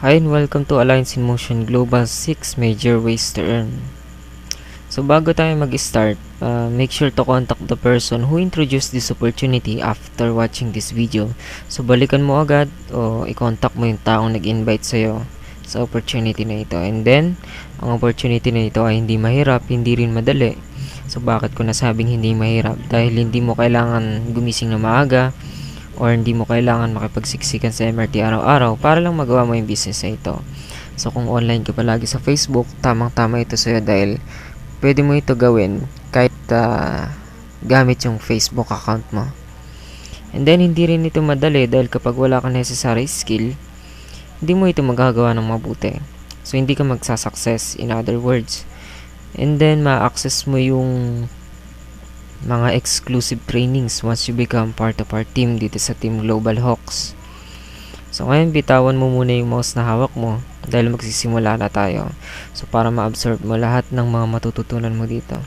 Hi and welcome to Alliance in Motion Global 6 Major Ways to Earn. So bago tayo mag-start, make sure to contact the person who introduced this opportunity after watching this video. So balikan mo agad o i-contact mo yung taong nag-invite sa'yo sa opportunity na ito. And then, ang opportunity na ito ay hindi mahirap, hindi rin madali. So bakit ko nasabing hindi mahirap? Dahil hindi mo kailangan gumising na maaga, or hindi mo kailangan makipagsiksikan sa MRT araw-araw para lang magawa mo yung business na ito. So kung online ka palagi sa Facebook, tamang-tama ito sa'yo dahil pwede mo ito gawin kahit gamit yung Facebook account mo. And then hindi rin ito madali dahil kapag wala ka necessary skill, hindi mo ito magagawa ng mabuti. So hindi ka magsasucess, in other words. And then ma-access mo yung mga exclusive trainings once you become part of our team dito sa Team Global Hawks. So ngayon bitawan mo muna yung mouse na hawak mo dahil magsisimula na tayo. So para ma-absorb mo lahat ng mga matututunan mo dito.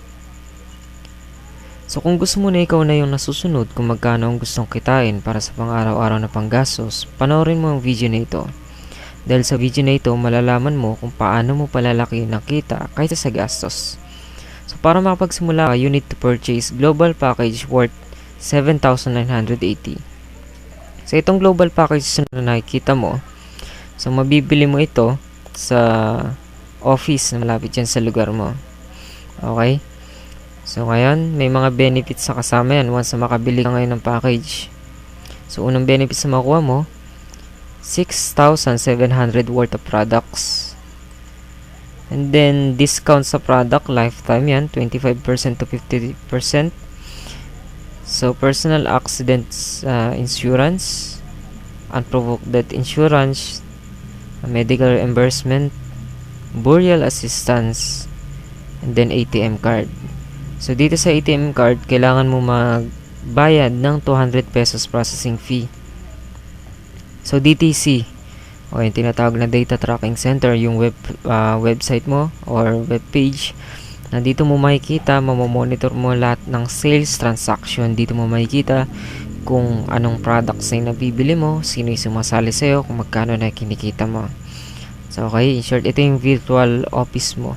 So kung gusto mo na ikaw na yung nasusunod kung magkano ang gustong kitain para sa pang-araw-araw na panggastos, panoorin mo ang video na ito. Dahil sa video na ito, malalaman mo kung paano mo palalaki ng kita kaysa sa gastos. So para makapagsimula ka, you need to purchase global package worth 7,980. So itong global package na nakikita mo, so mabibili mo ito sa office na malapit dyan sa lugar mo. Okay? So ngayon, may mga benefits sa kasama yan once na makabili ka ngayon ng package. So unang benefits na makuha mo, 6,700 worth of products. And then, discount sa product, lifetime yan, 25% to 50%. So, personal accidents insurance, unprovoked death insurance, medical reimbursement, burial assistance, and then ATM card. So, dito sa ATM card, kailangan mo magbayad ng 200 pesos processing fee. So, DTC, o yung tinatawag na data tracking center, yung website mo or web page na dito mo makikita, mamomonitor mo lahat ng sales transaction. Dito mo makikita kung anong products na nabibili mo, sino yung sumasali sa'yo, kung magkano na kinikita mo. So okay, in short, ito yung virtual office mo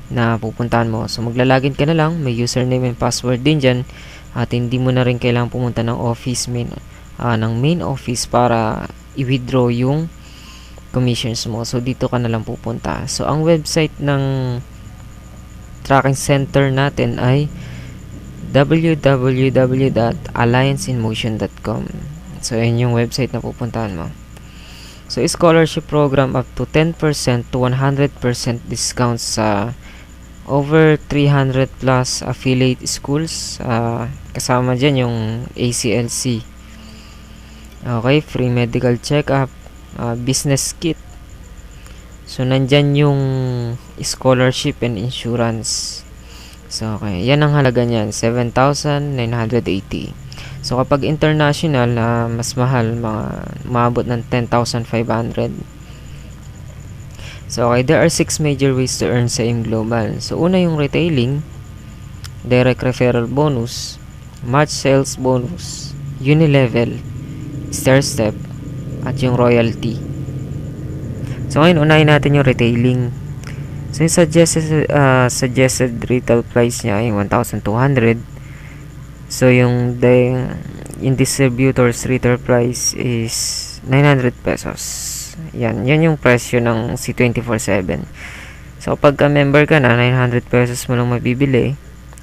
na pupuntahan mo. So maglalagin ka na lang, may username and password din dyan, at hindi mo na rin kailangang pumunta ng office ng main office para i-withdraw yung commissions mo. So dito ka na lang pupunta. So ang website ng tracking center natin ay www.allianceinmotion.com. So yun yung website na pupuntahan mo. So scholarship program up to 10% to 100% discount sa over 300 plus affiliate schools. Kasama dyan yung ACLC. Okay, free medical check-up, business kit. So nandyan yung scholarship and insurance. So okay, yan ang halaga niyan, 7,980. So kapag international, mas mahal, maabot ng 10,500. So okay, there are 6 major ways to earn sa AIM Global. So una yung retailing, direct referral bonus, match sales bonus, unilevel, stair step, at yung royalty. So ngayon, unahin natin yung retailing. So yung suggested retail price niya ay 1,200. So yung distributor's retail price is 900 pesos. Yan yung presyo ng C24/7. So pag member ka na, 900 pesos mo lang mabibili.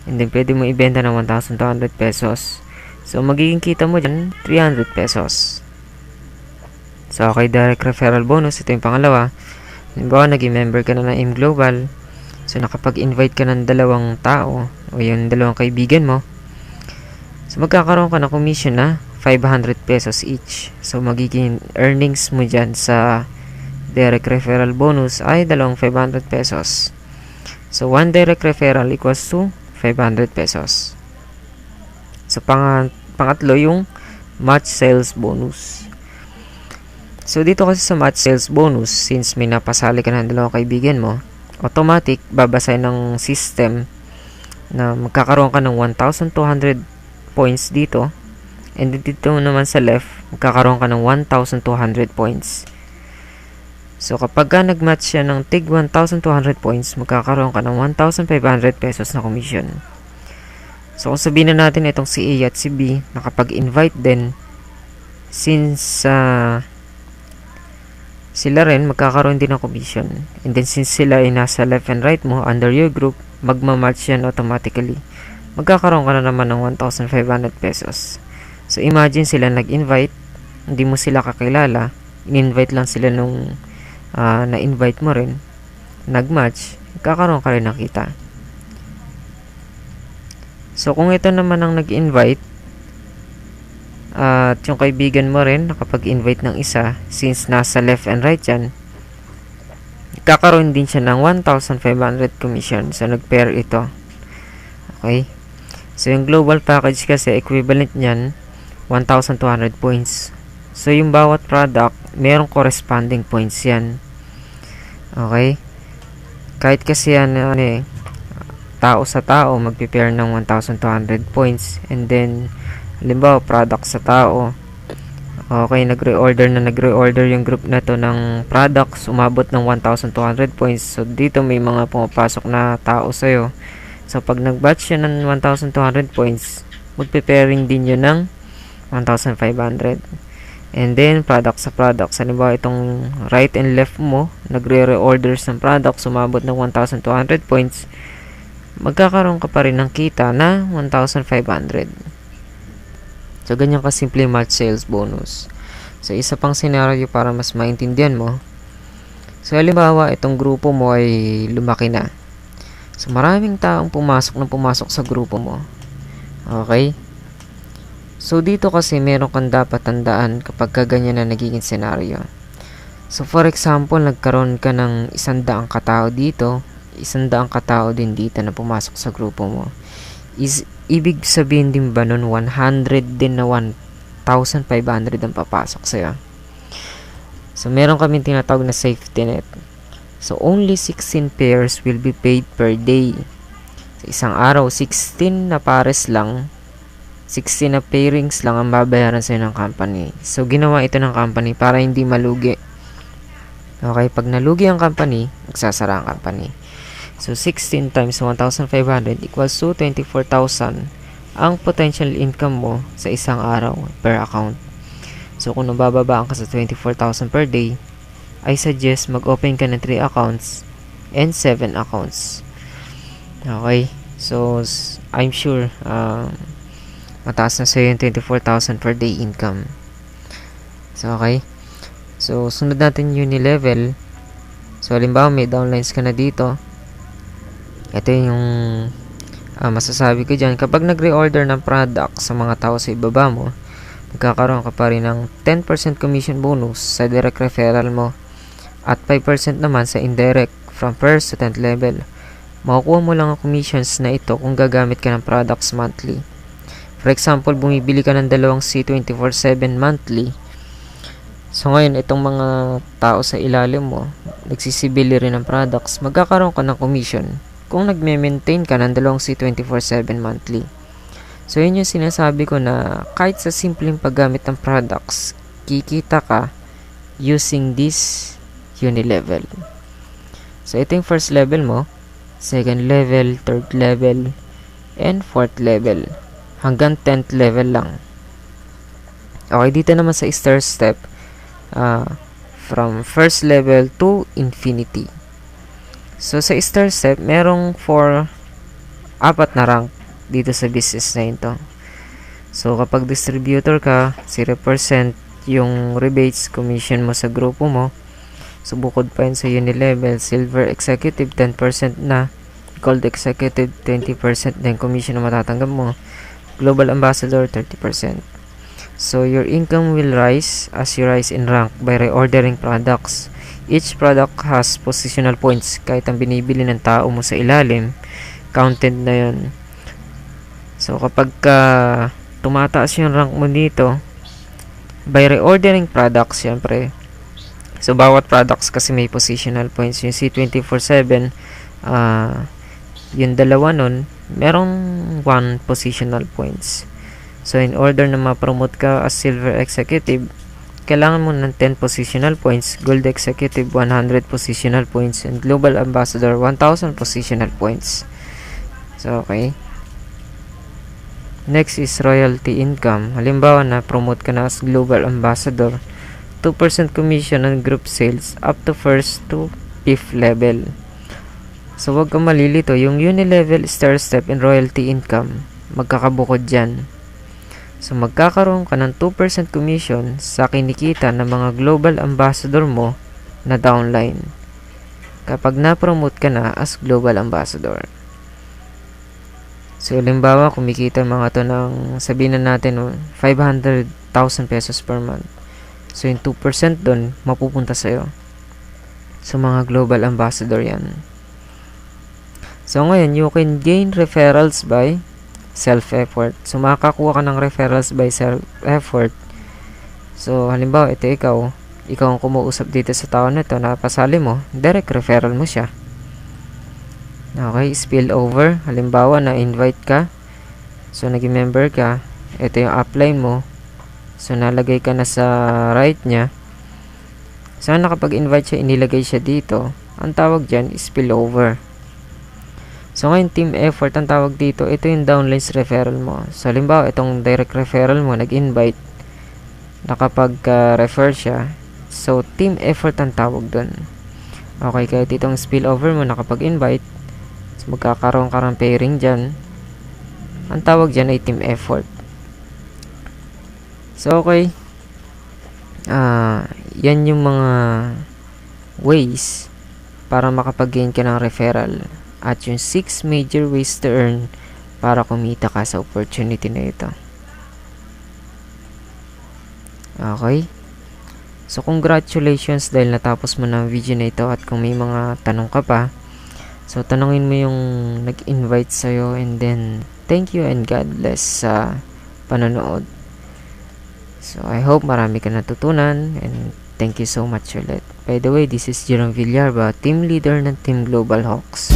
And then pwede mo ibenta ng 1,200 pesos. So magiging kita mo dyan 300 pesos. So, okay, direct referral bonus. Ito yung pangalawa. Halimbawa, naging member ka na ng AIM Global. So, nakapag-invite ka ng dalawang tao o yung dalawang kaibigan mo. So, magkakaroon ka ng commission na 500 pesos each. So, magiging earnings mo dyan sa direct referral bonus ay dalawang 500 pesos. So, one direct referral equals to 500 pesos. So, pangatlo yung match sales bonus. So, dito kasi sa match sales bonus, since may napasali ka ng dalawang kaibigan mo, automatic, babasay ng system na magkakaroon ka ng 1,200 points dito. And dito naman sa left, magkakaroon ka ng 1,200 points. So, kapag nag-match siya ng tig 1,200 points, magkakaroon ka ng 1,500 pesos na commission. So, kung sabihin na natin itong si A at si B, nakapag-invite din, since sila rin, magkakaroon din ng commission. And then, since sila ay nasa left and right mo, under your group, magmamatch yan automatically. Magkakaroon ka na naman ng 1,500 pesos. So, imagine sila nag-invite, hindi mo sila kakilala, in-invite lang sila nung na-invite mo rin, nag-match, kakaroon ka rin ng kita. So, kung ito naman ang nag-invite, at yung kaibigan mo rin, nakapag-invite ng isa, since nasa left and right yan, kakaroon din siya ng 1,500 commission. So, nag-pair ito. Okay? So, yung global package kasi, equivalent niyan, 1,200 points. So, yung bawat product, merong corresponding points yan. Okay? Kahit kasi yan, tao sa tao, magpipair ng 1,200 points. And then, halimbawa, product sa tao. Okay, nagre-order yung group na to ng products, umabot ng 1,200 points. So, dito may mga pumapasok na tao sa'yo. So, pag nag-batch yan ng 1,200 points, magpipairing din yun ng 1,500. And then, product sa product. Halimbawa, itong right and left mo, nagre-reorders ng product, sumabot ng 1,200 points, magkakaroon ka pa rin ng kita na 1,500. So, ganyan kasimple match sales bonus. So, isa pang scenario para mas maintindihan mo. So, halimbawa, itong grupo mo ay lumaki na. So, maraming taong pumasok sa grupo mo. Okay? So, dito kasi meron kang dapat tandaan kapag ganyan na nagiging senaryo. So, for example, nagkaroon ka ng 100 katao dito, 100 katao din dito na pumasok sa grupo mo. Ibig sabihin din ba nun 100 din na 1,500 ang papasok sa'yo? So, meron kaming tinatawag na safety net. So, only 16 pairs will be paid per day. Sa isang araw, 16 na pares lang, 16 na pairings lang ang babayaran sa'yo ng company. So, ginawa ito ng company para hindi malugi. Okay, pag nalugi ang company, magsasara ang company. So, 16 times 1,500 equals to 24,000 ang potential income mo sa isang araw per account. So, kung nabababaan ka sa 24,000 per day, I suggest mag-open ka ng 3 accounts and 7 accounts. Okay, so, I'm sure, mataas na sa'yo yung 24,000 per day income. So, okay. So, sunod natin yung level. So, halimbawa, may downlines ka na dito. Ito yung masasabi ko dyan. Kapag nag-reorder ng product sa mga tao sa ibaba mo, magkakaroon ka pa rin ng 10% commission bonus sa direct referral mo at 5% naman sa indirect from 1st to 10th level. Makukuha mo lang ang commissions na ito kung gagamit ka ng products monthly. For example, bumibili ka ng 2 C24/7 monthly. So, ngayon, itong mga tao sa ilalim mo, nagsisibili rin ng products, magkakaroon ka ng commission kung nagme-maintain ka ng 2 C24/7 monthly. So, yun yung sinasabi ko na kahit sa simpleng paggamit ng products, kikita ka using this unilevel. So, ito yung first level mo, second level, third level, and fourth level. Hanggang 10th level lang. Okay, dito naman sa star step, from first level to infinity. So, sa star step, merong 4 na rank dito sa business na ito. So, kapag distributor ka, 0% yung rebates, commission mo sa grupo mo. So, bukod pa yun sa unilevel, silver executive, 10% na. Gold executive, 20% na yung commission na matatanggap mo. Global ambassador, 30%. So, your income will rise as you rise in rank by reordering products. Each product has positional points. Kahit ang binibili ng tao mo sa ilalim, counted na yun. So, kapag tumataas yung rank mo dito, by reordering products, syempre. So, bawat products kasi may positional points. Yung C24/7, yung dalawa nun, merong 1 positional points. So, in order na ma-promote ka as silver executive, kailangan mo ng 10 positional points, Gold Executive 100 positional points, and Global Ambassador 1,000 positional points. So, okay. Next is royalty income. Halimbawa na promote ka na as Global Ambassador, 2% commission on group sales up to 1st to 5th level. So, wag kang malilito. Yung unilevel, star step, and royalty income, magkakabukod dyan. So, magkakaroon ka ng 2% commission sa kinikita ng mga global ambassador mo na downline kapag na-promote ka na as global ambassador. So, halimbawa, kumikita mga to ng, sabihin na natin, 500,000 pesos per month. So, yung 2% dun, mapupunta sa'yo. So, mga global ambassador yan. So, ngayon, you can gain referrals by self-effort. So, makakakuha ka ng referrals by self-effort. So, halimbawa, ito ikaw ang kumuusap dito sa tao na ito, napasali mo, direct referral mo siya. Okay, spill over. Halimbawa, na-invite ka. So, naging member ka. Ito yung upline mo. So, nalagay ka na sa right niya. So, nakapag-invite siya, inilagay siya dito. Ang tawag dyan is spill over. So, ngayon, team effort, ang tawag dito, ito yung downlines referral mo. So, halimbawa, itong direct referral mo, nag-invite, nakapag-refer siya. So, team effort ang tawag dun. Okay, kahit itong spillover mo, nakapag-invite, so, magkakaroon ka ng pairing dyan. Ang tawag dyan ay team effort. So, okay. Yan yung mga ways para makapag-gain ka ng referral. At yung 6 major ways to earn para kumita ka sa opportunity na ito. Okay? So, congratulations dahil natapos mo na ang video na ito. At kung may mga tanong ka pa, so, tanongin mo yung nag-invite sa'yo. And then, thank you and God bless sa panonood. So, I hope marami ka natutunan. And thank you so much ulit. By the way, this is Jerome Villarba, team leader ng Team Global Hawks.